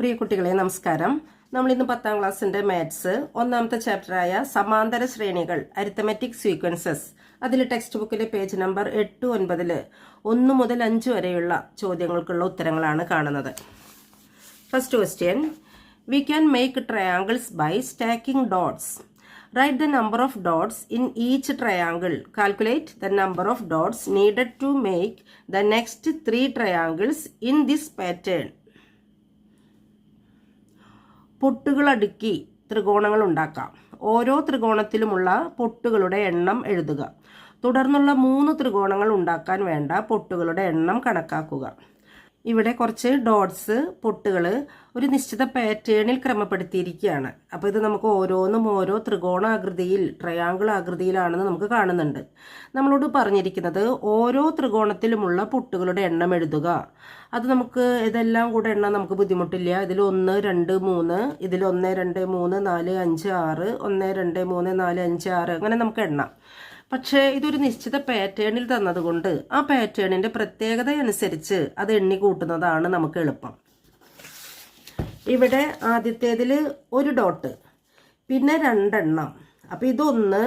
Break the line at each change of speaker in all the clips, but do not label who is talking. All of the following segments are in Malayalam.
പ്രിയ കുട്ടികളെ നമസ്കാരം. നമ്മൾ ഇന്ന് 10ാം ക്ലാസ്സിന്റെ മാത്സ് ഒന്നാമത്തെ ചാപ്റ്ററായ സമാന്തര ശ്രേണികൾ അരിത്തമെറ്റിക് സീക്വൻസസ് അതിൽ ടെക്സ്റ്റ് ബുക്കിലെ പേജ് നമ്പർ 8, 9 1 മുതൽ 5 വരെയുള്ള ചോദ്യങ്ങൾക്കുള്ള ഉത്തരങ്ങളാണ് കാണുന്നത്. First question, we can make triangles by stacking dots. Write the number of dots in each triangle. Calculate the number of dots needed to make the next 3 triangles in this pattern. പൊട്ടുകൾ അടുക്കി ത്രികോണങ്ങൾ ഉണ്ടാക്കാം. ഓരോ ത്രികോണത്തിലുമുള്ള പൊട്ടുകളുടെ എണ്ണം എഴുതുക. തുടർന്നുള്ള 3 ത്രികോണങ്ങൾ ഉണ്ടാക്കാൻ വേണ്ട പൊട്ടുകളുടെ എണ്ണം കണക്കാക്കുക. ഇവിടെ കുറച്ച് ഡോട്ട്സ് പൊട്ടുകൾ ഒരു നിശ്ചിത പാറ്റേണിൽ ക്രമപ്പെടുത്തിയിരിക്കുകയാണ്. അപ്പോൾ ഇത് നമുക്ക് ഓരോന്നും ഓരോ ത്രികോണാകൃതിയിൽ ട്രയാങ്കിൾ ആകൃതിയിലാണെന്ന് നമുക്ക് കാണുന്നുണ്ട്. നമ്മളോട് പറഞ്ഞിരിക്കുന്നത് ഓരോ ത്രികോണത്തിലുമുള്ള പൊട്ടുകളുടെ എണ്ണം എഴുതുക. അത് നമുക്ക് ഇതെല്ലാം കൂടെ എണ്ണാൻ നമുക്ക് ബുദ്ധിമുട്ടില്ല. ഇതിൽ 1, 2, 3, ഇതിൽ 1, 2, 3, 4, 5, 6, 1, 2, 3, 4, 5, 6 അങ്ങനെ നമുക്ക് എണ്ണാം. പക്ഷേ ഇതൊരു നിശ്ചിത പാറ്റേണിൽ തന്നതുകൊണ്ട് ആ പാറ്റേണിന്റെ പ്രത്യേകത അനുസരിച്ച് അത് എണ്ണി കൂട്ടുന്നതാണ് നമുക്ക് എളുപ്പം. ഇവിടെ ആദ്യത്തേതിൽ 1 ഡോട്ട്, പിന്നെ 2 എണ്ണം. അപ്പം ഇതൊന്ന്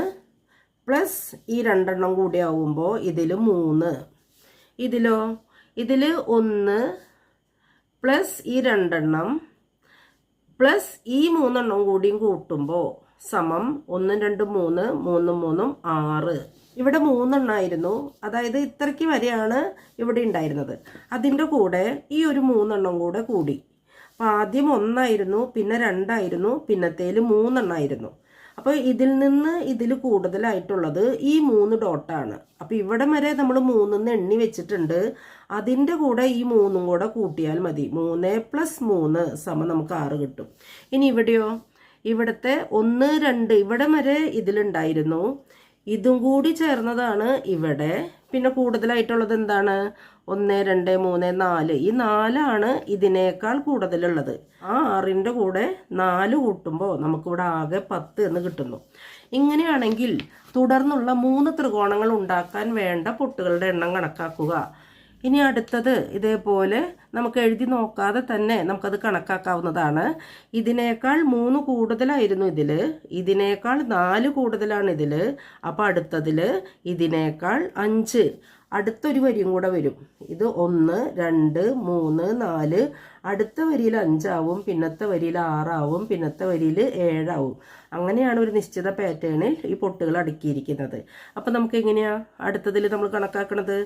പ്ലസ് ഈ 2 എണ്ണം കൂടി ആവുമ്പോൾ ഇതിൽ 3. ഇതിൽ 1 പ്ലസ് ഈ 2 എണ്ണം പ്ലസ് ഈ 3 എണ്ണം കൂടിയും കൂട്ടുമ്പോൾ സമം 1, 2, 3, 3, 3, 6. ഇവിടെ 3 എണ്ണമായിരുന്നു. അതായത് ഇത്രയ്ക്ക് വരെയാണ് ഇവിടെ ഉണ്ടായിരുന്നത്. അതിൻ്റെ കൂടെ ഈ ഒരു 3 എണ്ണം കൂടെ കൂടി. അപ്പം ആദ്യം 1 ആയിരുന്നു, പിന്നെ 2 ആയിരുന്നു, പിന്നത്തേൽ 3 എണ്ണമായിരുന്നു. അപ്പോൾ ഇതിൽ നിന്ന് ഇതിൽ കൂടുതലായിട്ടുള്ളത് ഈ 3 ഡോട്ടാണ്. അപ്പോൾ ഇവിടെ വരെ നമ്മൾ 3 എണ്ണി വെച്ചിട്ടുണ്ട്. അതിൻ്റെ കൂടെ ഈ 3 കൂടെ കൂട്ടിയാൽ മതി. 3 + 3 സമം നമുക്ക് 6 കിട്ടും. ഇനി ഇവിടെയോ, ഇവിടുത്തെ 1, 2 ഇവിടെ വരെ ഇതിലുണ്ടായിരുന്നു. ഇതും കൂടി ചേർന്നതാണ് ഇവിടെ. പിന്നെ കൂടുതലായിട്ടുള്ളത് എന്താണ്? 1, 2, 3, 4. ഈ 4 ഇതിനേക്കാൾ കൂടുതലുള്ളത്. ആ 6ൻ്റെ കൂടെ 4 കൂട്ടുമ്പോൾ നമുക്കിവിടെ ആകെ 10 എന്ന് കിട്ടുന്നു. ഇങ്ങനെയാണെങ്കിൽ തുടർന്നുള്ള 3 ത്രികോണങ്ങൾ ഉണ്ടാക്കാൻ വേണ്ട പൊട്ടുകളുടെ എണ്ണം കണക്കാക്കുക. ഇനി അടുത്തത് ഇതേപോലെ നമുക്ക് എഴുതി നോക്കാതെ തന്നെ നമുക്കത് കണക്കാക്കാവുന്നതാണ്. ഇതിനേക്കാൾ 3 കൂടുതലായിരുന്നു ഇതിൽ, ഇതിനേക്കാൾ 4 കൂടുതലാണ് ഇതിൽ. അപ്പോൾ അടുത്തതിൽ ഇതിനേക്കാൾ 5 അടുത്തൊരു വരിയും കൂടെ വരും. ഇത് 1, 2, 3, 4. അടുത്ത വരിയിൽ 5 ആവും, പിന്നത്തെ വരിയിൽ 6 ആവും, പിന്നത്തെ വരിയിൽ 7 ആവും. അങ്ങനെയാണ് ഒരു നിശ്ചിത പാറ്റേണിൽ ഈ പൊട്ടുകൾ അടുക്കിയിരിക്കുന്നത്. അപ്പം നമുക്ക് എങ്ങനെയാ അടുത്തതിൽ നമ്മൾ കണക്കാക്കണത്?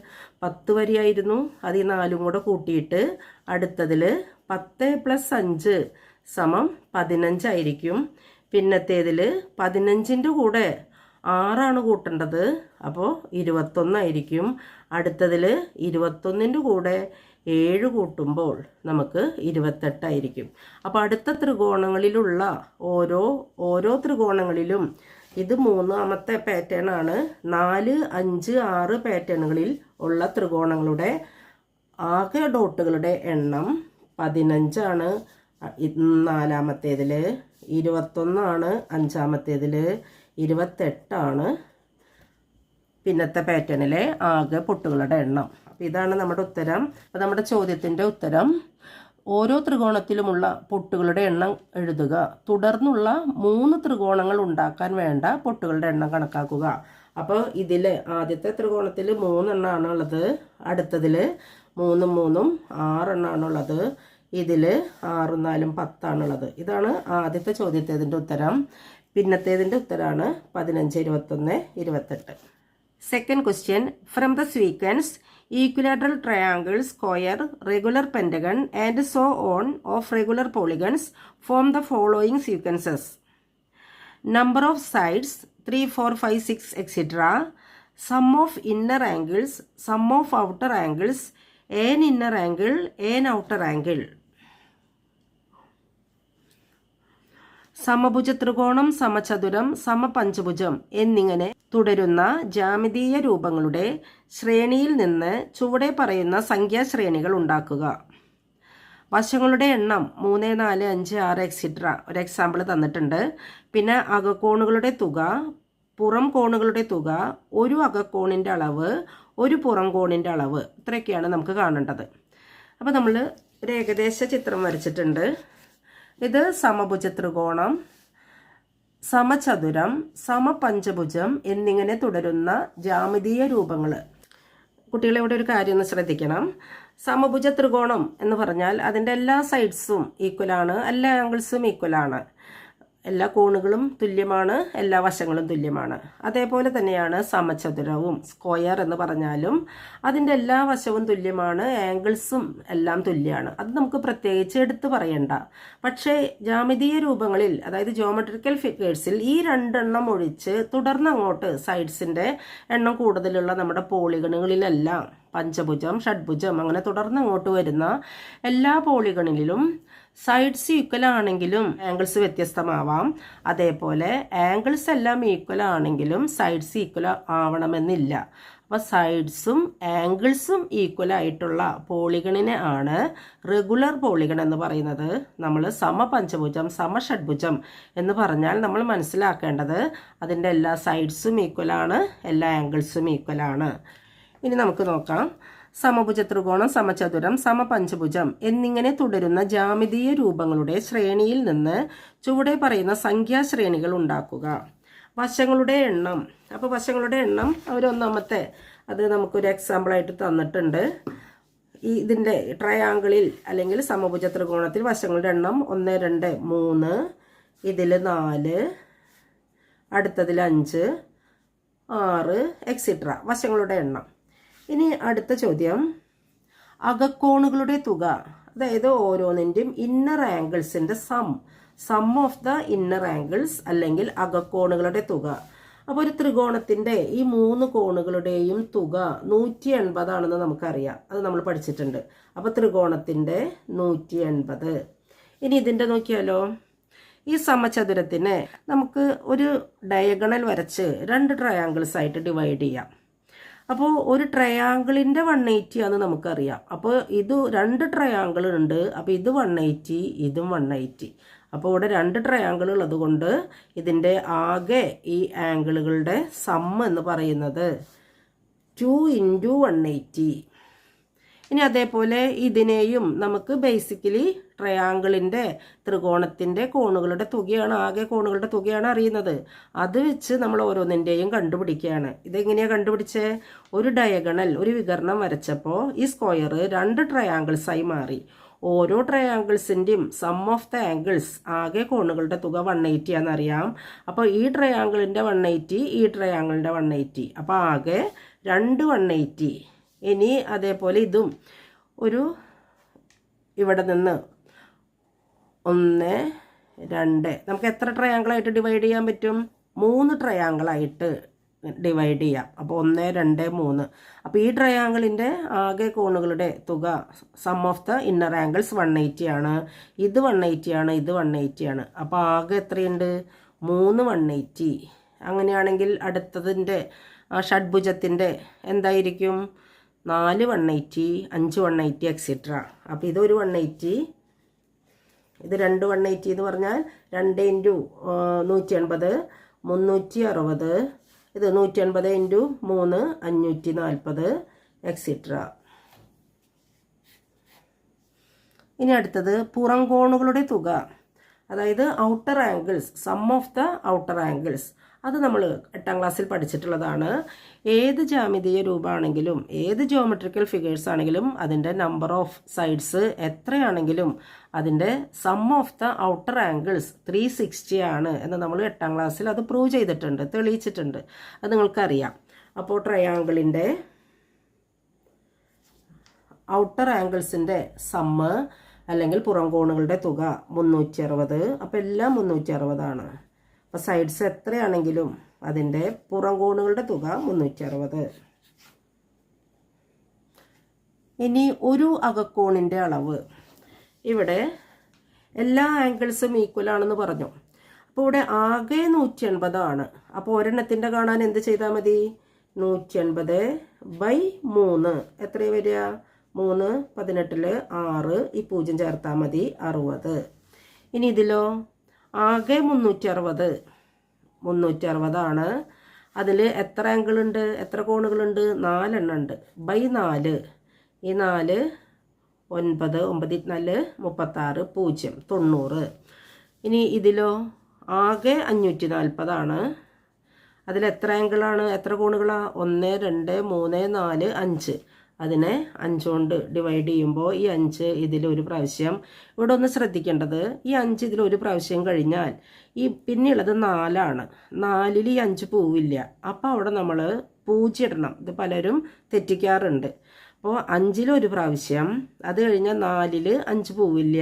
10 വരിയായിരുന്നു, അത് ഈ 4 കൂടെ കൂട്ടിയിട്ട് അടുത്തതിൽ 10 + 5 സമം 15 ആയിരിക്കും. പിന്നത്തേതിൽ 15ൻ്റെ കൂടെ 6 കൂട്ടേണ്ടത്, അപ്പോൾ 21 ആയിരിക്കും. അടുത്തതിൽ 21ൻ്റെ കൂടെ 7 കൂട്ടുമ്പോൾ നമുക്ക് 28 ആയിരിക്കും. അപ്പോൾ അടുത്ത ത്രികോണങ്ങളിലുള്ള ഓരോ ത്രികോണങ്ങളിലും ഇത് 3ാമത്തെ പാറ്റേൺ ആണ്. 4, 5, 6 പാറ്റേണുകളിൽ ഉള്ള ത്രികോണങ്ങളുടെ ആകെ ഡോട്ടുകളുടെ എണ്ണം 15 ആണ്. 4ാമത്തേതിൽ 21 ആണ്. 5ാമത്തേതിൽ 28 ആണ്. പിന്നത്തെ പാറ്റേണിലെ ആകെ പൊട്ടുകളുടെ എണ്ണം. അപ്പം ഇതാണ് നമ്മുടെ ഉത്തരം. അപ്പം നമ്മുടെ ചോദ്യത്തിൻ്റെ ഉത്തരം, ഓരോ ത്രികോണത്തിലുമുള്ള പൊട്ടുകളുടെ എണ്ണം എഴുതുക. തുടർന്നുള്ള 3 ത്രികോണങ്ങൾ ഉണ്ടാക്കാൻ വേണ്ട പൊട്ടുകളുടെ എണ്ണം കണക്കാക്കുക. അപ്പോൾ ഇതിൽ ആദ്യത്തെ ത്രികോണത്തിൽ 3 എണ്ണമാണുള്ളത്. അടുത്തതിൽ 3, 3, 6 എണ്ണമാണുള്ളത്. ഇതിൽ 6, 4, 10 ആണുള്ളത്. ഇതാണ് ആദ്യത്തെ ചോദ്യത്തേതിൻ്റെ ഉത്തരം. പിന്നത്തേതിൻ്റെ ഉത്തരമാണ് 15, 21, 28. Second question, from the sequence equilateral triangle, square, regular pentagon and so on of regular polygons form the following sequences. Number of sides 3, 4, 5, 6, etc. Sum of inner angles, sum of outer angles, an inner angle, an outer angle. സമഭുജ ത്രികോണം, സമചതുരം, സമപഞ്ചഭുജം എന്നിങ്ങനെ തുടരുന്ന ജാമിതീയ രൂപങ്ങളുടെ ശ്രേണിയിൽ നിന്ന് ചുവടെ പറയുന്ന സംഖ്യാശ്രേണികൾ ഉണ്ടാക്കുക. വശങ്ങളുടെ എണ്ണം 3, 4, 5, 6 എക്സിട്ര ഒരു എക്സാമ്പിൾ തന്നിട്ടുണ്ട്. പിന്നെ അകക്കോണുകളുടെ തുക, പുറം കോണുകളുടെ തുക, ഒരു അകക്കോണിൻ്റെ അളവ്, ഒരു പുറം കോണിൻ്റെ അളവ്, ഇത്രയൊക്കെയാണ് നമുക്ക് കാണേണ്ടത്. അപ്പോൾ നമ്മൾ ഒരു ഏകദേശ ചിത്രം വരച്ചിട്ടുണ്ട്. ഇത് സമഭുജ ത്രികോണം, സമചതുരം, സമപഞ്ചഭുജം എന്നിങ്ങനെ തുടരുന്ന ജ്യാമിതീയ രൂപങ്ങൾ. കുട്ടികളെ ഇവിടെ ഒരു കാര്യം ഒന്ന് ശ്രദ്ധിക്കണം. സമഭുജ ത്രികോണം എന്ന് പറഞ്ഞാൽ അതിൻ്റെ എല്ലാ സൈഡ്സും ഈക്വലാണ്, എല്ലാ ആംഗിൾസും ഈക്വലാണ്, എല്ലാ കോണുകളും തുല്യമാണ്, എല്ലാ വശങ്ങളും തുല്യമാണ്. അതേപോലെ തന്നെയാണ് സമചതുരവും. സ്ക്വയർ എന്ന് പറഞ്ഞാലും അതിൻ്റെ എല്ലാ വശവും തുല്യമാണ്, ആംഗിൾസും എല്ലാം തുല്യമാണ്. അത് നമുക്ക് പ്രത്യേകിച്ച് എടുത്തു പറയണ്ട. പക്ഷേ ജ്യാമിതീയ രൂപങ്ങളിൽ, അതായത് ജിയോമെട്രിക്കൽ ഫിഗേഴ്സിൽ ഈ രണ്ടെണ്ണം ഒഴിച്ച് തുടർന്ന് അങ്ങോട്ട് സൈഡ്സിൻ്റെ എണ്ണം കൂടുതലുള്ള നമ്മുടെ പോളിഗണുകളിലെല്ലാം പഞ്ചഭുജം, ഷഡ്ഭുജം അങ്ങനെ തുടർന്ന് അങ്ങോട്ട് വരുന്ന എല്ലാ പോളിഗണിലും സൈഡ്സ് ഈക്വൽ ആണെങ്കിലും ആംഗിൾസ് വ്യത്യസ്തമാവാം. അതേപോലെ ആംഗിൾസ് എല്ലാം ഈക്വൽ ആണെങ്കിലും സൈഡ്സ് ഈക്വൽ ആവണമെന്നില്ല. അപ്പോൾ സൈഡ്സും ആംഗിൾസും ഈക്വൽ ആയിട്ടുള്ള പോളിഗണിനെ ആണ് റെഗുലർ പോളിഗൺ എന്ന് പറയുന്നത്. നമ്മൾ സമപഞ്ചഭുജം, സമഷഡ്ഭുജം എന്ന് പറഞ്ഞാൽ നമ്മൾ മനസ്സിലാക്കേണ്ടത് അതിൻ്റെ എല്ലാ സൈഡ്സും ഈക്വലാണ്, എല്ലാ ആംഗിൾസും ഈക്വലാണ്. ഇനി നമുക്ക് നോക്കാം. സമഭുജ ത്രികോണം, സമചതുരം, സമപഞ്ചഭുജം എന്നിങ്ങനെ തുടരുന്ന ജ്യാമിതീയ രൂപങ്ങളുടെ ശ്രേണിയിൽ നിന്ന് ചുവടെ പറയുന്ന സംഖ്യാശ്രേണികൾ ഉണ്ടാക്കുക. വശങ്ങളുടെ എണ്ണം. അപ്പോൾ വശങ്ങളുടെ എണ്ണം അവരൊന്നാമത്തെ അത് നമുക്കൊരു എക്സാമ്പിളായിട്ട് തന്നിട്ടുണ്ട്. ഇതിൻ്റെ ട്രയാങ്കിളിൽ അല്ലെങ്കിൽ സമഭുജ ത്രികോണത്തിൽ വശങ്ങളുടെ എണ്ണം 1, 2, 3, ഇതിൽ 4, അടുത്തതിൽ 5, 6 എക്സിട്ര വശങ്ങളുടെ എണ്ണം. ഇനി അടുത്ത ചോദ്യം, അകക്കോണുകളുടെ തുക, അതായത് ഓരോന്നിൻ്റെയും ഇന്നർ ആംഗിൾസിൻ്റെ sum of the inner angles അല്ലെങ്കിൽ അകക്കോണുകളുടെ തുക. അപ്പോൾ ഒരു ത്രികോണത്തിൻ്റെ ഈ 3 കോണുകളുടെയും തുക 180 ആണെന്ന് നമുക്കറിയാം, അത് നമ്മൾ പഠിച്ചിട്ടുണ്ട്. അപ്പോൾ ത്രികോണത്തിൻ്റെ 180. ഇനി ഇതിൻ്റെ നോക്കിയാലോ, ഈ സമചതുരത്തിനെ നമുക്ക് ഒരു ഡയഗണൽ വരച്ച് 2 ട്രയാങ്കിൾസ് ആയിട്ട് ഡിവൈഡ് ചെയ്യാം. അപ്പോൾ ഒരു ട്രയാങ്കിളിൻ്റെ 180 ആണെന്ന് നമുക്കറിയാം. അപ്പോൾ ഇത് 2 ട്രയാങ്കിൾ ഉണ്ട്. അപ്പോൾ ഇത് 180, ഇതും 180. അപ്പോൾ ഇവിടെ 2 ട്രയാങ്കിൾ ഉള്ളത് കൊണ്ട് ഇതിൻ്റെ ആകെ ഈ ആംഗിളുകളുടെ സം എന്ന് പറയുന്നത് 2 × 180. ഇനി അതേപോലെ ഇതിനെയും നമുക്ക് ബേസിക്കലി ട്രയാങ്കിളിൻ്റെ ത്രികോണത്തിൻ്റെ കോണുകളുടെ തുകയാണ്, ആകെ കോണുകളുടെ തുകയാണ് അറിയുന്നത്. അത് വെച്ച് നമ്മൾ ഓരോന്നിൻ്റെയും കണ്ടുപിടിക്കുകയാണ്. ഇതെങ്ങനെയാണ് കണ്ടുപിടിച്ചേ? ഒരു ഡയഗണൽ, ഒരു വികരണം വരച്ചപ്പോൾ ഈ സ്ക്വയർ 2 ട്രയാങ്കിൾസായി മാറി. ഓരോ ട്രയാങ്കിൾസിൻ്റെയും സം ഓഫ് ദ ആംഗിൾസ്, ആകെ കോണുകളുടെ തുക 180 ആണെന്നറിയാം. അപ്പോൾ ഈ ട്രയാങ്കിളിൻ്റെ 180, ഈ ട്രയാങ്കിളിൻ്റെ 180, അപ്പോൾ ആകെ 2 180. ഇനി അതേപോലെ ഇതും ഒരു ഇവിടെ നിന്ന് 1, 2 നമുക്ക് എത്ര ട്രയാങ്കിളായിട്ട് ഡിവൈഡ് ചെയ്യാൻ പറ്റും? 3 ട്രയാങ്കിളായിട്ട് ഡിവൈഡ് ചെയ്യാം. അപ്പോൾ 1, 2, 3. അപ്പോൾ ഈ ട്രയാങ്കിളിൻ്റെ ആകെ കോണുകളുടെ തുക sum of the inner angles 180 ആണ്. ഇത് 180 ആണ്, ഇത് 180 ആണ്. അപ്പോൾ ആകെ എത്രയുണ്ട്? 3 180. അങ്ങനെയാണെങ്കിൽ അടുത്തതിൻ്റെ ഷഡ്ഭുജത്തിൻ്റെ എന്തായിരിക്കും? 4 180, 5 180 എക്സിട്ര. അപ്പോൾ ഇതൊരു 180, ഇത് 2 180 എന്ന് പറഞ്ഞാൽ 2 × 180 360, ഇത് 180 × 3 540 എക്സിട്ര. ഇനി അടുത്തത് പുറം കോണുകളുടെ തുക, അതായത് outer angles, sum of the outer angles. അത് നമ്മൾ 8ാം ക്ലാസ്സിൽ പഠിച്ചിട്ടുള്ളതാണ്. ഏത് ജ്യാമിതീയ രൂപമാണെങ്കിലും ഏത് ജിയോമെട്രിക്കൽ ഫിഗേഴ്സ് ആണെങ്കിലും അതിൻ്റെ നമ്പർ ഓഫ് സൈഡ്സ് എത്രയാണെങ്കിലും അതിൻ്റെ sum of the outer angles 360 ആണ് എന്ന് നമ്മൾ 8ാം ക്ലാസ്സിൽ അത് പ്രൂവ് ചെയ്തിട്ടുണ്ട്, തെളിയിച്ചിട്ടുണ്ട്. അത് നിങ്ങൾക്കറിയാം. അപ്പോൾ ട്രയാങ്കിളിൻ്റെ ഔട്ടർ ആംഗിൾസിൻ്റെ സമ്മ് അല്ലെങ്കിൽ പുറം കോണുകളുടെ തുക 360. അപ്പോൾ എല്ലാം 360 ആണ്. അപ്പോൾ സൈഡ്സ് എത്രയാണെങ്കിലും അതിൻ്റെ പുറം കോണുകളുടെ തുക 360. ഇനി ഒരു അകക്കോണിൻ്റെ അളവ്. ഇവിടെ എല്ലാ ആംഗിൾസും ഈക്വൽ ആണെന്ന് പറഞ്ഞു. അപ്പോൾ ഇവിടെ ആകെ 180 ആണ്. അപ്പോൾ ഒരെണ്ണത്തിൻ്റെ കാണാൻ എന്ത് ചെയ്താൽ മതി? 180/3 എത്ര വരിക? 3 18 6, ഈ 0 ചേർത്താൽ മതി, 60. ഇനി ഇതിലോ ആകെ 360 ആണ്. അതിൽ എത്ര ആംഗിളുണ്ട്, എത്ര കോണുകളുണ്ട്? 4 എണ്ണം ഉണ്ട്. 4, ഈ 4 9 9 4 36 0 90. ഇനി ഇതിലോ ആകെ 540 അതിൽ എത്ര ആംഗിളാണ്, എത്ര കോണുകളാണ്? 1 2 3 4 5. അതിനെ 5 കൊണ്ട് ഡിവൈഡ് ചെയ്യുമ്പോൾ ഈ 5 ഇതിലൊരു പ്രാവശ്യം. ഇവിടെ ഒന്ന് ശ്രദ്ധിക്കേണ്ടത്, ഈ 5 ഇതിലൊരു പ്രാവശ്യം കഴിഞ്ഞാൽ ഈ പിന്നെയുള്ളത് 4ആണ്. 4ൽ ഈ 5 പോവില്ല. അപ്പോൾ അവിടെ നമ്മൾ 0 ഇടണം. ഇത് പലരും തെറ്റിക്കാറുണ്ട്. അപ്പോൾ 5ലൊരു പ്രാവശ്യം, അത് കഴിഞ്ഞാൽ 4ൽ 5 പോവില്ല.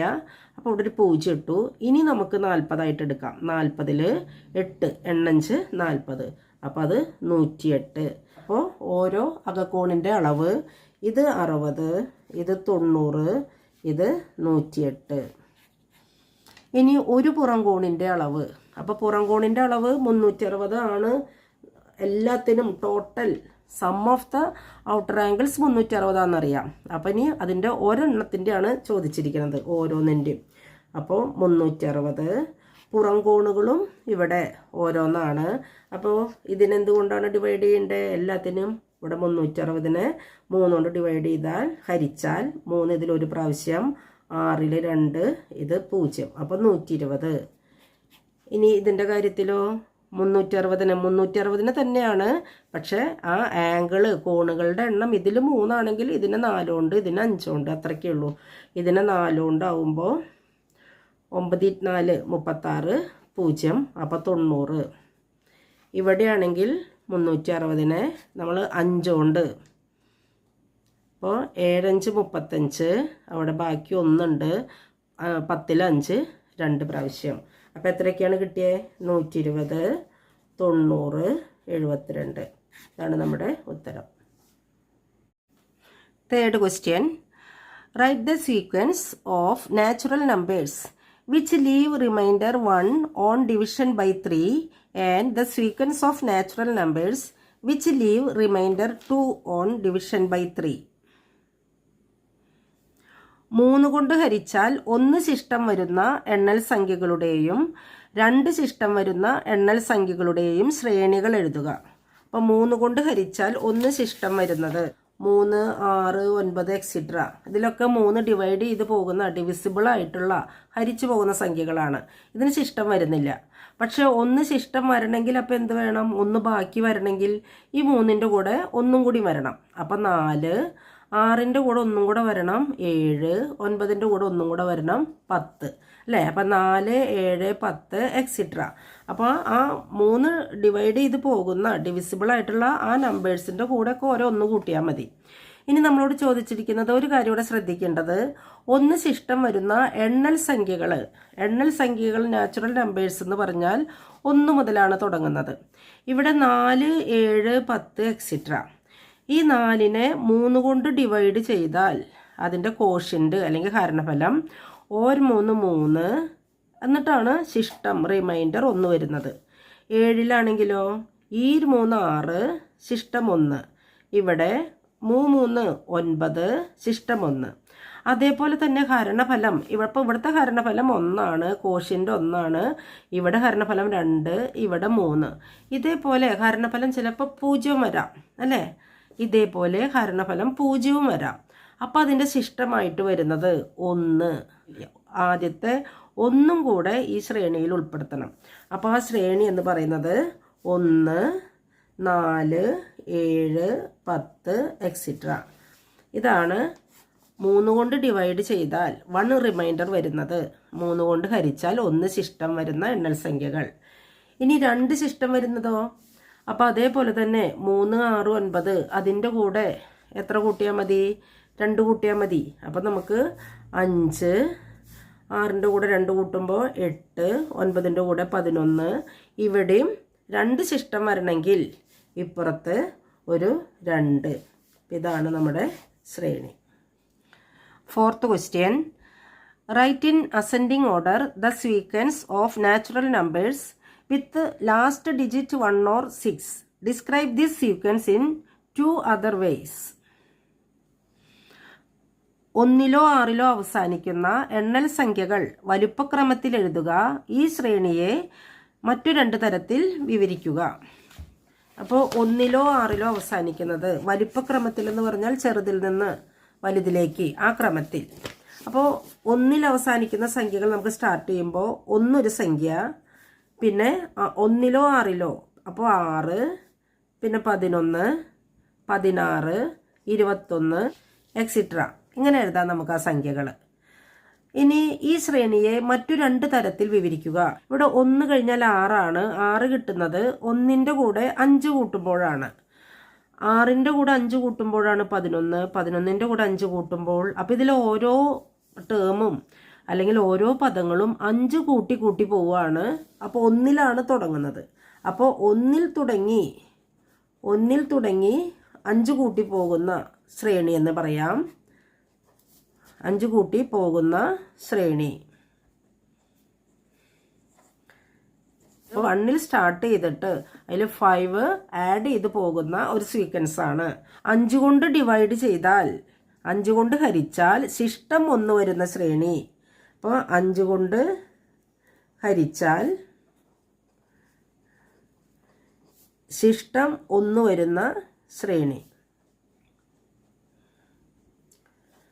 അപ്പോൾ ഇവിടെ ഒരു 0 ഇട്ടു. ഇനി നമുക്ക് 40 എടുക്കാം. 40ൽ 8 എണ്ണഞ്ച് 40. അപ്പോൾ അത് 108. അപ്പോൾ ഓരോ അകക്കോണിൻ്റെ അളവ് ഇത് 60, ഇത് 90, ഇത് 108. ഇനി ഒരു പുറം കോണിൻ്റെ അളവ്, അപ്പോൾ പുറം കോണിൻ്റെ അളവ് 360 ആണ്. എല്ലാത്തിനും total some of the outer angles 360 ആണെന്നറിയാം. അപ്പം ഇനി അതിൻ്റെ ഒരെണ്ണത്തിൻ്റെയാണ് ചോദിച്ചിരിക്കുന്നത്, ഓരോന്നിൻ്റെയും. അപ്പോൾ 360. പുറം കോണുകളും ഇവിടെ ഓരോന്നാണ്. അപ്പോൾ ഇതിനെന്തുകൊണ്ടാണ് ഡിവൈഡ് ചെയ്യേണ്ടത്? എല്ലാത്തിനും ഇവിടെ 360നെ 3 കൊണ്ട് ഡിവൈഡ് ചെയ്താൽ ഹരിച്ചാൽ 3 ഇതിലൊരു പ്രാവശ്യം, 6ൽ 2, ഇത് 0. അപ്പോൾ 120. ഇനി ഇതിൻ്റെ കാര്യത്തിലോ 360 തന്നെയാണ്. പക്ഷേ ആ ആംഗിള് കോണുകളുടെ എണ്ണം ഇതിൽ 3 ആണെങ്കിൽ ഇതിന് 4 കൊണ്ട്, ഇതിന് 5 കൊണ്ട്, അത്രയ്ക്കേ ഉള്ളൂ. ഇതിന് 4 കൊണ്ടാവുമ്പോൾ 9 4 36 0. അപ്പോൾ 90. ഇവിടെയാണെങ്കിൽ 360നെ നമ്മൾ 5 കൊണ്ട്, അപ്പോൾ 7 5 35. അവിടെ ബാക്കി 1 ഉണ്ട്. 10ൽ 5 2 പ്രാവശ്യം. അപ്പോൾ എത്രയൊക്കെയാണ് കിട്ടിയത്? 120, 90, 72. ഇതാണ് നമ്മുടെ ഉത്തരം. Third question. Write the sequence of natural numbers which leave remainder 1 on division by 3 and the sequence of natural numbers which leave remainder 2 on division by 3. 3 കൊണ്ട് ഹരിച്ചാൽ 1 ശിഷ്ടം വരുന്ന എണ്ണൽ സംഖ്യകളുടെയും 2 ശിഷ്ടം വരുന്ന എണ്ണൽ സംഖ്യകളുടെയും ശ്രേണികൾ എഴുതുക. അപ്പോൾ 3 കൊണ്ട് ഹരിച്ചാൽ 1 ശിഷ്ടം വരുന്നത് 3, 6, 9 എക്സിട്ര. ഇതിലൊക്കെ 3 ഡിവൈഡ് ചെയ്ത് പോകുന്ന ഡിവിസിബിൾ ആയിട്ടുള്ള ഹരിച്ചു പോകുന്ന സംഖ്യകളാണ്. ഇതിന് ശിഷ്ടം വരുന്നില്ല. പക്ഷെ 1 ശിഷ്ടം വരണമെങ്കിൽ അപ്പോൾ എന്ത് വേണം? 1 ബാക്കി വരണമെങ്കിൽ ഈ 3ൻ്റെ കൂടെ 1 കൂടി വരണം. അപ്പം 4, 6ൻ്റെ കൂടെ 1 കൂടെ വരണം 7, 9ൻ്റെ കൂടെ 1 കൂടെ വരണം 10 അല്ലേ? അപ്പം 4, 7, 10 എക്സിട്ര. അപ്പോൾ ആ 3 ഡിവൈഡ് ചെയ്ത് പോകുന്ന ഡിവിസിബിൾ ആയിട്ടുള്ള ആ നമ്പേഴ്സിൻ്റെ കൂടെ ഒക്കെ ഓരോ 1 കൂട്ടിയാൽ മതി. ഇനി നമ്മളോട് ചോദിച്ചിരിക്കുന്നത് ഒരു കാര്യം കൂടെ ശ്രദ്ധിക്കേണ്ടത്, 1 ശിഷ്ടം വരുന്ന എണ്ണൽ സംഖ്യകൾ നാച്ചുറൽ നമ്പേഴ്സ് എന്ന് പറഞ്ഞാൽ 1 മുതലാണ് തുടങ്ങുന്നത്. ഇവിടെ 4, 7, 10 എക്സിട്ര. ഈ 4നെ 3 കൊണ്ട് ഡിവൈഡ് ചെയ്താൽ അതിൻ്റെ കോഷ്യൻ്റ് അല്ലെങ്കിൽ ഹരണഫലം 3 3 എന്നിട്ടാണ് ശിഷ്ടം റിമൈൻഡർ 1 വരുന്നത്. 7ലാണെങ്കിലോ ഈ 3 6, ശിഷ്ടം 1. ഇവിടെ 3 3 9, ശിഷ്ടം 1. അതേപോലെ തന്നെ ഹരണഫലം ഇവിടുത്തെ ഹരണഫലം 1 കോഷ്യൻ്റ് 1. ഇവിടെ ഹരണഫലം 2, ഇവിടെ 3. ഇതേപോലെ ഹരണഫലം ചിലപ്പോൾ 0 വരാം അല്ലേ? ഇതേപോലെ ഹരണഫലം 0 വരാം. അപ്പോൾ അതിൻ്റെ ശിഷ്ടമായിട്ട് വരുന്നത് 1. ആദ്യത്തെ 1 കൂടെ ഈ ശ്രേണിയിൽ ഉൾപ്പെടുത്തണം. അപ്പോൾ ആ ശ്രേണി എന്ന് പറയുന്നത് 1, 4, 7, 10 എക്സിട്ര. ഇതാണ് 3 കൊണ്ട് ഡിവൈഡ് ചെയ്താൽ 1 റിമൈൻഡർ വരുന്നത്. 3 കൊണ്ട് ഹരിച്ചാൽ 1 ശിഷ്ടം വരുന്ന എണ്ണൽ സംഖ്യകൾ. ഇനി 2 ശിഷ്ടം വരുന്നതോ? അപ്പോൾ അതേപോലെ തന്നെ 3, 6, 9 അതിൻ്റെ കൂടെ എത്ര കൂട്ടിയാൽ മതി? 2 കൂട്ടിയാൽ മതി. അപ്പം നമുക്ക് 5, 6ൻ്റെ കൂടെ 2 കൂട്ടുമ്പോൾ 8, 9ൻ്റെ കൂടെ 11. ഇവിടെയും 2 ശിഷ്ടം വരണമെങ്കിൽ ഇപ്പുറത്ത് ഒരു 2. ഇതാണ് നമ്മുടെ ശ്രേണി. Fourth question. Write in ascending order the sequence of natural numbers with last digit 1 or 6. Describe this sequence in 2 other ways. 1ലോ 6ലോ അവസാനിക്കുന്ന എണ്ണൽ സംഖ്യകൾ വലുപ്പക്രമത്തിൽ എഴുതുക. ഈ ശ്രേണിയെ മറ്റു 2 തരത്തിൽ വിവരിക്കുക. അപ്പോൾ 1ലോ 6ലോ അവസാനിക്കുന്നത് വലുപ്പക്രമത്തിൽ എന്ന് പറഞ്ഞാൽ ചെറുതിൽ നിന്ന് വലുതിലേക്ക് ആ ക്രമത്തിൽ. അപ്പോൾ ഒന്നിൽ അവസാനിക്കുന്ന സംഖ്യകൾ നമുക്ക് സ്റ്റാർട്ട് ചെയ്യുമ്പോൾ ഒന്നൊരു സംഖ്യ, പിന്നെ ഒന്നിലോ ആറിലോ, അപ്പോൾ 6, പിന്നെ 11, 16, 21 എക്സിട്ര. ഇങ്ങനെ എഴുതാം നമുക്ക് ആ സംഖ്യകൾ. ഇനി ഈ ശ്രേണിയെ മറ്റു 2 തരത്തിൽ വിവരിക്കുക. ഇവിടെ 1 കഴിഞ്ഞാൽ 6 ആണ്. 6 കിട്ടുന്നത് 1ന്റെ കൂടെ 5 കൂട്ടുമ്പോഴാണ്. 6ന്റെ കൂടെ 5 കൂട്ടുമ്പോഴാണ് 11. 11ന്റെ കൂടെ 5 കൂട്ടുമ്പോൾ. അപ്പോൾ ഇതിൽ ഓരോ ടേമും അല്ലെങ്കിൽ ഓരോ പദങ്ങളും 5 കൂട്ടി കൂട്ടി പോവുകയാണ്. അപ്പോൾ 1ലാണ് തുടങ്ങുന്നത്. അപ്പോൾ 1ൽ തുടങ്ങി 5 കൂട്ടി പോകുന്ന ശ്രേണി എന്ന് പറയാം. 5 കൂട്ടി പോകുന്ന ശ്രേണി. 1ൽ സ്റ്റാർട്ട് ചെയ്തിട്ട് അതിൽ 5 ആഡ് ചെയ്ത് പോകുന്ന ഒരു സീക്വൻസ് ആണ്. 5 കൊണ്ട് ഡിവൈഡ് ചെയ്താൽ, 5 കൊണ്ട് ഹരിച്ചാൽ ശിഷ്ടം 1 വരുന്ന ശ്രേണി. അപ്പോൾ 5 കൊണ്ട് ഹരിച്ചാൽ ശിഷ്ടം 1 വരുന്ന ശ്രേണി.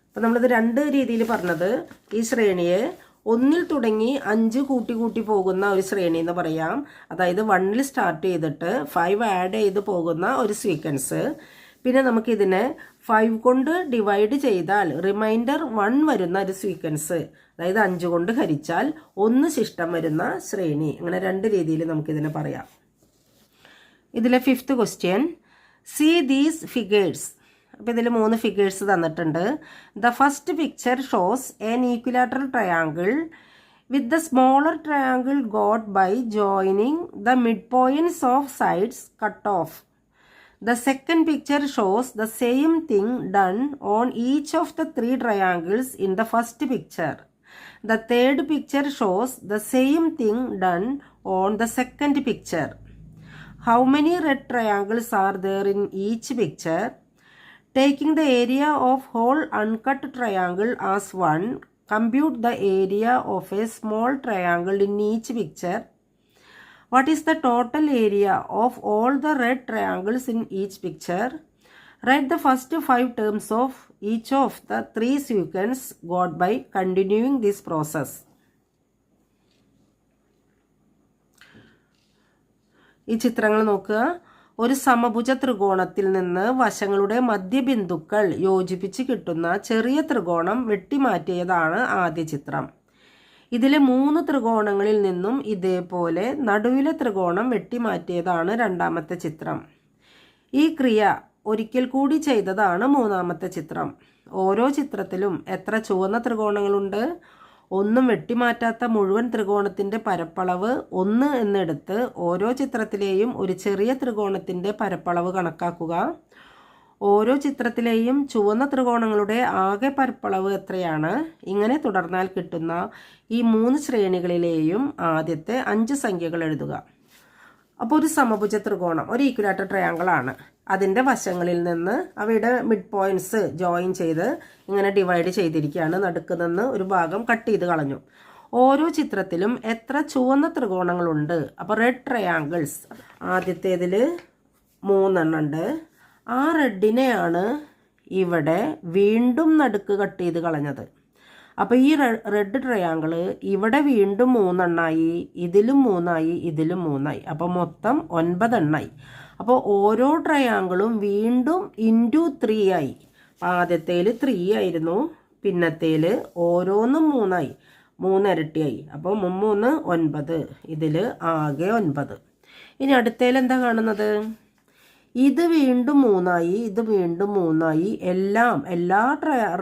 അപ്പം നമ്മളിത് 2 രീതിയിൽ പറഞ്ഞത്. ഈ ശ്രേണിയെ 1ൽ തുടങ്ങി 5 കൂട്ടി കൂട്ടി പോകുന്ന ഒരു ശ്രേണി എന്ന് പറയാം. അതായത് 1ൽ സ്റ്റാർട്ട് ചെയ്തിട്ട് 5 ആഡ് ചെയ്ത് പോകുന്ന ഒരു സീക്വൻസ്. പിന്നെ നമുക്കിതിനെ 5 കൊണ്ട് ഡിവൈഡ് ചെയ്താൽ റിമൈൻഡർ 1 വരുന്ന ഒരു സീക്വൻസ്. അതായത് 5 കൊണ്ട് ഹരിച്ചാൽ 1 ശിഷ്ടം വരുന്ന ശ്രേണി. അങ്ങനെ 2 രീതിയിൽ നമുക്കിതിനെ പറയാം. ഇതിലെ 5th question, see these figures. അപ്പോൾ ഇതിൽ 3 ഫിഗേഴ്സ് തന്നിട്ടുണ്ട്. The first picture shows an equilateral triangle with the smaller triangle got by joining the mid points of sides cut off. The second picture shows the same thing done on each of the 3 triangles in the first picture. The third picture shows the same thing done on the second picture. How many red triangles are there in each picture? Taking the area of whole uncut triangle as 1, compute the area of a small triangle in each picture. What is the total area of all the red triangles in each picture? Write the first 5 terms of each of the 3 sequences got by continuing this process. ഈ ചിത്രങ്ങൾ നോക്കുക. ഒരു സമഭുജ ത്രികോണത്തിൽ നിന്ന് വശങ്ങളുടെ മധ്യബിന്ദുക്കൾ യോജിപ്പിച്ച് കിട്ടുന്ന ചെറിയ ത്രികോണം വെട്ടിമാറ്റിയതാണ് ആദ്യ ചിത്രം. ഇതിലെ 3 ത്രികോണങ്ങളിൽ നിന്നും ഇതേപോലെ നടുവിലെ ത്രികോണം വെട്ടിമാറ്റിയതാണ് രണ്ടാമത്തെ ചിത്രം. ഈ ക്രിയ ഒരിക്കൽ കൂടി ചെയ്തതാണ് മൂന്നാമത്തെ ചിത്രം. ഓരോ ചിത്രത്തിലും എത്ര ചുവന്ന ത്രികോണങ്ങളുണ്ട്? ഒന്നും വെട്ടിമാറ്റാത്ത മുഴുവൻ ത്രികോണത്തിൻ്റെ പരപ്പളവ് 1 എന്നെടുത്ത് ഓരോ ചിത്രത്തിലെയും ഒരു ചെറിയ ത്രികോണത്തിൻ്റെ പരപ്പളവ് കണക്കാക്കുക. ഓരോ ചിത്രത്തിലെയും ചുവന്ന ത്രികോണങ്ങളുടെ ആകെ പരപ്പളവ് എത്രയാണ്? ഇങ്ങനെ തുടർന്നാൽ കിട്ടുന്ന ഈ 3 ശ്രേണികളിലെയും ആദ്യത്തെ 5 സംഖ്യകൾ എഴുതുക. അപ്പോൾ ഒരു സമഭുജ ത്രികോണം, ഒരു ഈക്വിലാറ്റർ ട്രയാങ്കിൾ ആണ്. അതിൻ്റെ വശങ്ങളിൽ നിന്ന് അവയുടെ മിഡ് പോയിന്റ്സ് ജോയിൻ ചെയ്ത് ഇങ്ങനെ ഡിവൈഡ് ചെയ്തിരിക്കുകയാണ്. നടുക്ക് നിന്ന് ഒരു ഭാഗം കട്ട് ചെയ്ത് കളഞ്ഞു. ഓരോ ചിത്രത്തിലും എത്ര ചുവന്ന ത്രികോണങ്ങളുണ്ട്? അപ്പോൾ റെഡ് ട്രയാങ്കിൾസ് ആദ്യത്തേതിൽ 3 എണ്ണം ഉണ്ട്. ആ റെഡിനെയാണ് ഇവിടെ വീണ്ടും നടുക്ക് കട്ട് ചെയ്ത് കളഞ്ഞത്. അപ്പോൾ ഈ റെഡ് ട്രയാങ്കിൾ ഇവിടെ വീണ്ടും 3 എണ്ണായി, ഇതിലും 3 ആയി, ഇതിലും 3 ആയി. അപ്പോൾ മൊത്തം 9 എണ്ണായി. അപ്പോൾ ഓരോ ട്രയാങ്കിളും വീണ്ടും ഇൻറ്റു 3 ആയി. ആദ്യത്തേൽ 3 ആയിരുന്നു, പിന്നത്തേൽ ഓരോന്നും 3 ആയി, 3 ഇരട്ടിയായി. അപ്പോൾ 3 9, ഇതിൽ ആകെ 9. ഇനി അടുത്തേൽ എന്താ കാണുന്നത്? ഇത് വീണ്ടും 3 ആയി, ഇത് വീണ്ടും 3 ആയി. എല്ലാ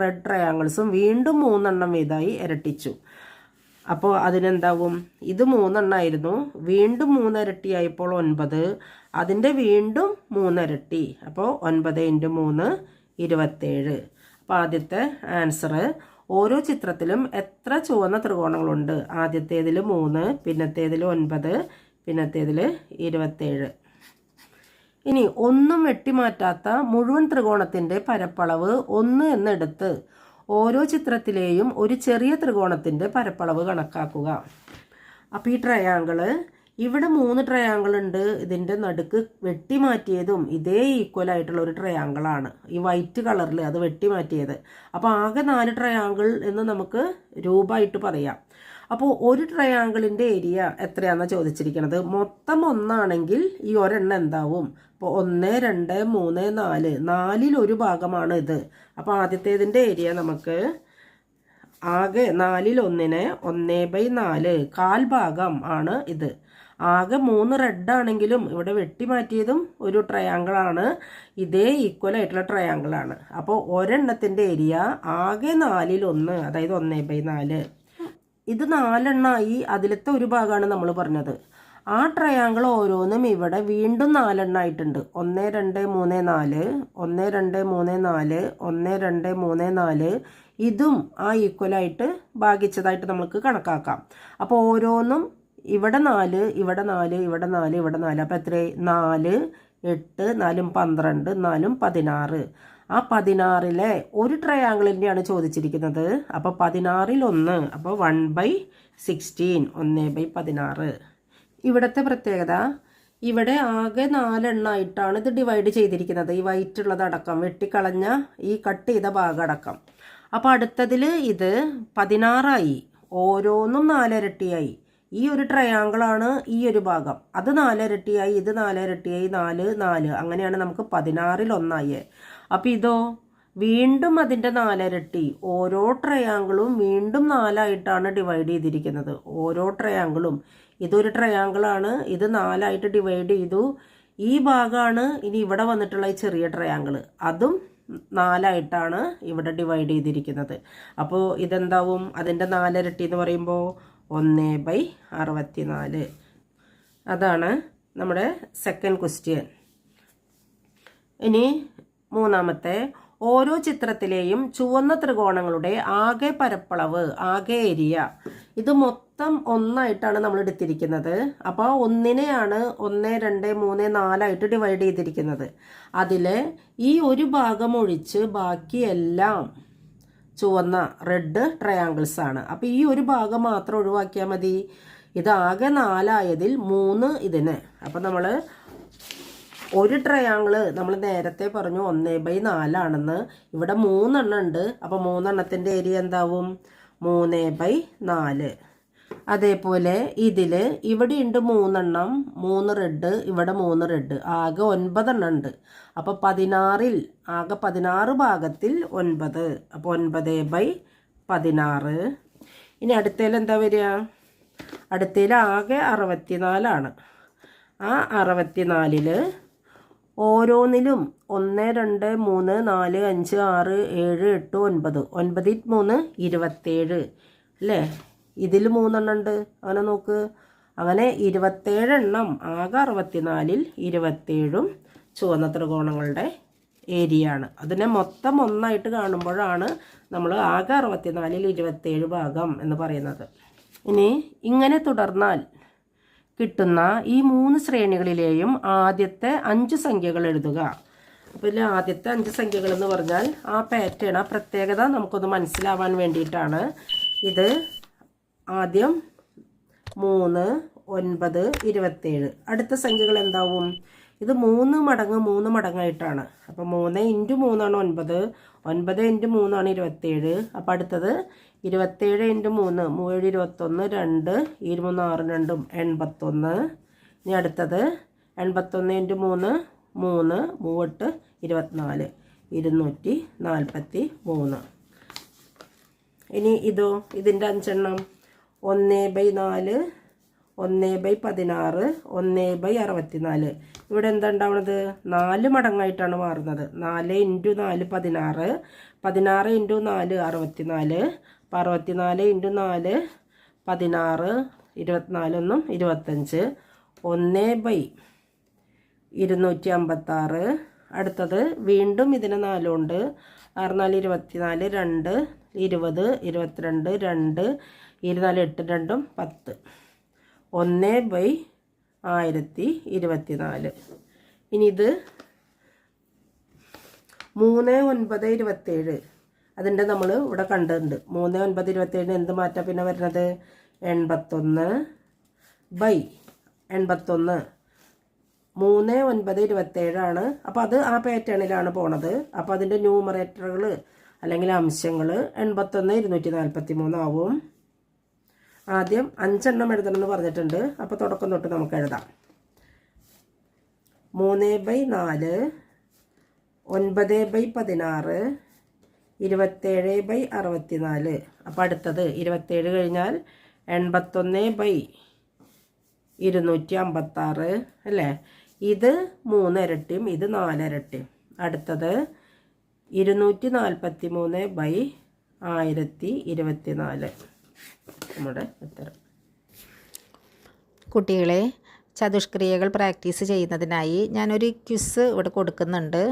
റെഡ് ട്രയാങ്കിൾസും വീണ്ടും 3 എണ്ണം വീതമായി ഇരട്ടിച്ചു. അപ്പോൾ അതിനെന്താവും? ഇത് 3 എണ്ണമായിരുന്നു, വീണ്ടും 3 ഇരട്ടിയായപ്പോൾ 9, അതിൻ്റെ വീണ്ടും 3 ഇരട്ടി. അപ്പോൾ 9 × 3 27. അപ്പോൾ ആദ്യത്തെ ആൻസർ, ഓരോ ചിത്രത്തിലും എത്ര ചുവന്ന ത്രികോണങ്ങളുണ്ട്? ആദ്യത്തേതിൽ 3, പിന്നത്തേതിൽ 9, പിന്നത്തേതിൽ 27. ഇനി ഒന്നും വെട്ടിമാറ്റാത്ത മുഴുവൻ ത്രികോണത്തിൻ്റെ പരപ്പളവ് 1 എന്നെടുത്ത് ഓരോ ചിത്രത്തിലെയും ഒരു ചെറിയ ത്രികോണത്തിൻ്റെ പരപ്പളവ് കണക്കാക്കുക. അപ്പോൾ ഈ ട്രയാങ്കിള് ഇവിടെ 3 ട്രയാങ്കിൾ ഉണ്ട്. ഇതിൻ്റെ നടുക്ക് വെട്ടിമാറ്റിയതും ഇതേ ഈക്വൽ ആയിട്ടുള്ള ഒരു ട്രയാങ്കിളാണ് ഈ വൈറ്റ് കളറിൽ അത് വെട്ടിമാറ്റിയത്. അപ്പോൾ ആകെ 4 ട്രയാങ്കിൾ എന്ന് നമുക്ക് രൂപമായിട്ട് പറയാം. അപ്പോൾ ഒരു ട്രയാങ്കിളിൻ്റെ ഏരിയ എത്രയാണെന്നാണ് ചോദിച്ചിരിക്കുന്നത്. മൊത്തം 1 ആണെങ്കിൽ ഈ ഒരെണ്ണം എന്താവും? അപ്പോൾ 1, 2, 3, 4 4ൽ ഒരു ഭാഗമാണ് ഇത്. അപ്പോൾ ആദ്യത്തേതിൻ്റെ ഏരിയ നമുക്ക് ആകെ 4ൽ 1നെ 1/4 കാൽ ഭാഗം ആണ് ഇത്. ആകെ 3 റെഡ് ആണെങ്കിലും ഇവിടെ വെട്ടിമാറ്റിയതും ഒരു ട്രയാങ്കിളാണ്. ഇതേ ഈക്വൽ ആയിട്ടുള്ള ട്രയാങ്കിളാണ്. അപ്പോൾ ഒരെണ്ണത്തിൻ്റെ ഏരിയ ആകെ 4ൽ 1, അതായത് 1/4. ഇത് 4 എണ്ണമായി. അതിലത്തെ ഒരു ഭാഗമാണ് നമ്മൾ പറഞ്ഞത്. ആ ട്രയാങ്കിൾ ഓരോന്നും ഇവിടെ വീണ്ടും 4 എണ്ണമായിട്ടുണ്ട്. 1, 2, 3, 4 1, 2, 3, 4 1, 2, 3, 4 ഇതും ആ ഈക്വലായിട്ട് ഭാഗിച്ചതായിട്ട് നമുക്ക് കണക്കാക്കാം. അപ്പോൾ ഓരോന്നും ഇവിടെ 4 ഇവിടെ 4 ഇവിടെ 4 ഇവിടെ 4. അപ്പോൾ എത്രയായി? 4 8 4 12 4 16. ആ 16ലെ ഒരു ട്രയാങ്കിളിൻ്റെയാണ് ചോദിച്ചിരിക്കുന്നത്. അപ്പോൾ 16ൽ 1, അപ്പോൾ 1/16 1/16. ഇവിടുത്തെ പ്രത്യേകത, ഇവിടെ ആകെ 4 എണ്ണമായിട്ടാണ് ഇത് ഡിവൈഡ് ചെയ്തിരിക്കുന്നത്. ഈ വൈറ്റ് ഉള്ളതടക്കം വെട്ടിക്കളഞ്ഞ ഈ കട്ട് ചെയ്ത ഭാഗം അടക്കം. അപ്പോൾ അടുത്തതിൽ ഇത് 16ആയി. ഓരോന്നും 4 ഇരട്ടിയായി. ഈ ഒരു ട്രയാങ്കിളാണ് ഈ ഒരു ഭാഗം. അത് 4 ഇരട്ടിയായി, ഇത് 4 ഇരട്ടിയായി, 4 4. അങ്ങനെയാണ് നമുക്ക് 16ൽ 1ആയി. അപ്പോൾ ഇതോ വീണ്ടും അതിൻ്റെ 4 ഇരട്ടി. ഓരോ ട്രയാങ്കിളും വീണ്ടും 4 ആയിട്ടാണ് ഡിവൈഡ് ചെയ്തിരിക്കുന്നത്. ഓരോ ട്രയാങ്കിളും. ഇതൊരു ട്രയാങ്കിളാണ്. ഇത് 4 ആയിട്ട് ഡിവൈഡ് ചെയ്തു. ഈ ഭാഗമാണ് ഇനി ഇവിടെ വന്നിട്ടുള്ള ഈ ചെറിയ ട്രയാങ്കിൾ. അതും 4 ആയിട്ടാണ് ഇവിടെ ഡിവൈഡ് ചെയ്തിരിക്കുന്നത്. അപ്പോൾ ഇതെന്താവും? അതിൻ്റെ 4 ഇരട്ടി എന്ന് പറയുമ്പോൾ 1/64. അതാണ് നമ്മുടെ സെക്കൻഡ് ക്വസ്റ്റ്യൻ. ഇനി മൂന്നാമത്തെ, ഓരോ ചിത്രത്തിലെയും ചുവന്ന ത്രികോണങ്ങളുടെ ആകെ പരപ്പളവ്, ആകെ ഏരിയ. ഇത് മൊത്തം 1 ആയിട്ടാണ് നമ്മൾ എടുത്തിരിക്കുന്നത്. അപ്പോൾ 1നെയാണ് 1, 2, 3, 4 ആയിട്ട് ഡിവൈഡ് ചെയ്തിരിക്കുന്നത്. അതിൽ ഈ ഒരു ഭാഗം ഒഴിച്ച് ബാക്കിയെല്ലാം ചുവന്ന റെഡ് ട്രയാങ്കിൾസ് ആണ്. അപ്പോൾ ഈ ഒരു ഭാഗം മാത്രം ഒഴിവാക്കിയാൽ മതി. ഇത് ആകെ 4 ആയതിൽ 3 ഇതിന്. അപ്പോൾ നമ്മൾ ഒരു ട്രയാങ്കിൾ നമ്മൾ നേരത്തെ പറഞ്ഞു 1/4 ആണെന്ന്. ഇവിടെ 3 എണ്ണം ഉണ്ട്. അപ്പോൾ 3 എണ്ണത്തിൻ്റെ ഏരിയ എന്താവും? 3/4. അതേപോലെ ഇതിൽ ഇവിടെയുണ്ട് 3 എണ്ണം, 3 റെഡ്, ഇവിടെ 3 റെഡ്, ആകെ 9 എണ്ണം ഉണ്ട്. അപ്പോൾ 16ൽ ആകെ 16 ഭാഗത്തിൽ 9. അപ്പോൾ 9/16. ഇനി അടുത്തതിൽ എന്താ വരിക? അടുത്തതിൽ ആകെ 64 ആണ്. ആ 64ൽ ഓരോന്നിലും 1 2 3 4 5 6 7 8 9 9 3 27 അല്ലേ? ഇതിൽ 3 എണ്ണം ഉണ്ട്. അങ്ങനെ നോക്ക്. അങ്ങനെ 27 എണ്ണം. ആകെ 64ൽ 27ഉം ചുവന്ന ത്രികോണങ്ങളുടെ ഏരിയ ആണ്. അതിനെ മൊത്തം 1 ആയിട്ട് കാണുമ്പോഴാണ് നമ്മൾ ആകെ 64ൽ 27 ഭാഗം എന്ന് പറയുന്നത്. ഇനി ഇങ്ങനെ തുടർന്നാൽ കിട്ടുന്ന ഈ 3 ശ്രേണികളിലെയും ആദ്യത്തെ 5 സംഖ്യകൾ എഴുതുക. അപ്പോൾ ഇതിൽ ആദ്യത്തെ 5 സംഖ്യകൾ എന്ന് പറഞ്ഞാൽ ആ പാറ്റേൺ, ആ പ്രത്യേകത നമുക്കൊന്ന് മനസ്സിലാവാൻ വേണ്ടിയിട്ടാണ്. ഇത് ആദ്യം 3 9 27. അടുത്ത സംഖ്യകൾ എന്താവും? ഇത് 3 മടങ്ങ് 3 മടങ്ങായിട്ടാണ്. അപ്പോൾ 3 × 3 ആണ് 9, 9 × 3 ആണ് 27. അപ്പോൾ അടുത്തത് 27 × 3 7 21 2 23 6 2 81. ഇനി അടുത്തത് 81 × 3 3 3 24 243. ഇനി ഇതോ, ഇതിൻ്റെ 5 എണ്ണം 1/4 1/16 1/64. ഇവിടെ എന്താ ഉണ്ടാവുന്നത്? 4 മടങ്ങായിട്ടാണ് മാറുന്നത്. 4 × 4 16, 16 × 4 64, 64 × 4 16 24 1 25 1/256. അടുത്തത് വീണ്ടും ഇതിന് 4 ഉണ്ട്. 6 4 24 2 20 22 2 24 8 2 10 1/1024. ഇനി ഇത് 3 9 27. അതിൻ്റെ നമ്മൾ ഇവിടെ കണ്ടിട്ടുണ്ട്. 3 9 27 എന്ത് മാറ്റാ പിന്നെ വരുന്നത്? 81/. 81. 3, 9, 27 അപ്പോൾ അത് ആ പാറ്റേണിലാണ് പോണത്. അപ്പോൾ അതിൻ്റെ ന്യൂമറേറ്ററുകൾ അല്ലെങ്കിൽ അംശങ്ങൾ 81, 243 ആവും. ആദ്യം 5 എണ്ണം എഴുതണമെന്ന് പറഞ്ഞിട്ടുണ്ട്. അപ്പോൾ തുടക്കം തൊട്ട് നമുക്ക് എഴുതാം. 3/4, 9/16, 27/64. അപ്പോൾ അടുത്തത് 27 കഴിഞ്ഞാൽ 81/256 അല്ലേ? ഇത് 3 ഇരട്ടിയും ഇത് 4 ഇരട്ടിയും. അടുത്തത് 243/1024 നമ്മുടെ ഉത്തരം.
കുട്ടികളെ, ചതുഷ്ക്രിയകൾ പ്രാക്ടീസ് ചെയ്യുന്നതിനായി ഞാനൊരു ക്വിസ് ഇവിടെ കൊടുക്കുന്നുണ്ട്.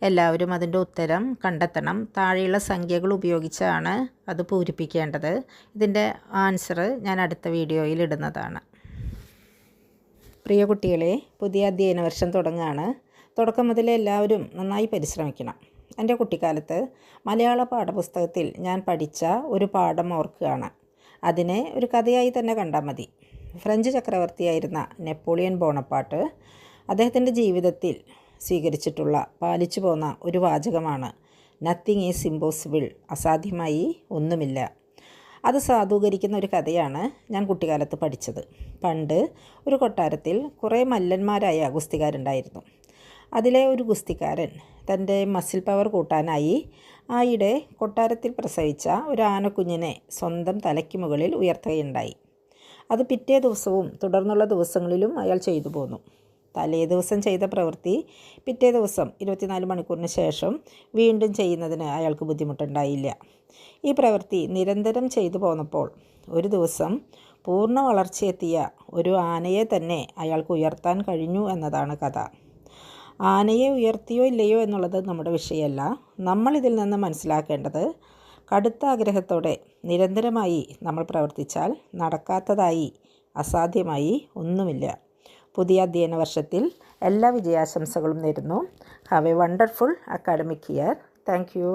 എല്ലാവരും അതിൻ്റെ ഉത്തരം കണ്ടെത്തണം. താഴെയുള്ള സംഖ്യകൾ ഉപയോഗിച്ചാണ് അത് പൂരിപ്പിക്കേണ്ടത്. ഇതിൻ്റെ ആൻസർ ഞാൻ അടുത്ത വീഡിയോയിൽ ഇടുന്നതാണ്. പ്രിയ കുട്ടികളെ, പുതിയ അധ്യയന വർഷം തുടങ്ങുകയാണ്. തുടക്കം മുതലേ എല്ലാവരും നന്നായി പരിശ്രമിക്കണം. എൻ്റെ കുട്ടിക്കാലത്ത് മലയാള പാഠപുസ്തകത്തിൽ ഞാൻ പഠിച്ച ഒരു പാഠം ഓർക്കുകയാണ്. അതിനെ ഒരു കഥയായി തന്നെ കണ്ടാൽ മതി. ഫ്രഞ്ച് ചക്രവർത്തിയായിരുന്ന നെപ്പോളിയൻ ബോണപ്പാർട്ട് അദ്ദേഹത്തിൻ്റെ ജീവിതത്തിൽ സ്വീകരിച്ചിട്ടുള്ള പാലിച്ചു പോന്ന ഒരു വാചകമാണ് നത്തിങ് ഈസ് ഇമ്പോസിബിൾ, അസാധ്യമായി ഒന്നുമില്ല. അത് സാധൂകരിക്കുന്ന ഒരു കഥയാണ് ഞാൻ കുട്ടിക്കാലത്ത് പഠിച്ചത്. പണ്ട് ഒരു കൊട്ടാരത്തിൽ കുറേ മല്ലന്മാരായ ഗുസ്തിക്കാരുണ്ടായിരുന്നു. അതിലെ ഒരു ഗുസ്തിക്കാരൻ തൻ്റെ മസിൽ പവർ കൂട്ടാനായി ആയിടെ കൊട്ടാരത്തിൽ പ്രസവിച്ച ഒരു ആനക്കുഞ്ഞിനെ സ്വന്തം തലയ്ക്ക് മുകളിൽ ഉയർത്തുകയുണ്ടായി. അത് പിറ്റേ ദിവസവും തുടർന്നുള്ള ദിവസങ്ങളിലും അയാൾ ചെയ്തു പോന്നു. തലേ ദിവസം ചെയ്ത പ്രവൃത്തി പിറ്റേ ദിവസം 24 മണിക്കൂറിന് ശേഷം വീണ്ടും ചെയ്യുന്നതിന് അയാൾക്ക് ബുദ്ധിമുട്ടുണ്ടായില്ല. ഈ പ്രവൃത്തി നിരന്തരം ചെയ്തു പോന്നപ്പോൾ ഒരു ദിവസം പൂർണ്ണ വളർച്ചയെത്തിയ ഒരു ആനയെ തന്നെ അയാൾക്ക് ഉയർത്താൻ കഴിഞ്ഞു എന്നതാണ് കഥ. ആനയെ ഉയർത്തിയോ ഇല്ലയോ എന്നുള്ളത് നമ്മുടെ വിഷയമല്ല. നമ്മളിതിൽ നിന്ന് മനസ്സിലാക്കേണ്ടത് കടുത്ത ആഗ്രഹത്തോടെ നിരന്തരമായി നമ്മൾ പ്രവർത്തിച്ചാൽ നടക്കാത്തതായി, അസാധ്യമായി ഒന്നുമില്ല. പുതിയ അധ്യയന വർഷത്തിൽ എല്ലാ വിജയാശംസകളും നേരുന്നു. Have A wonderful academic year. Thank you.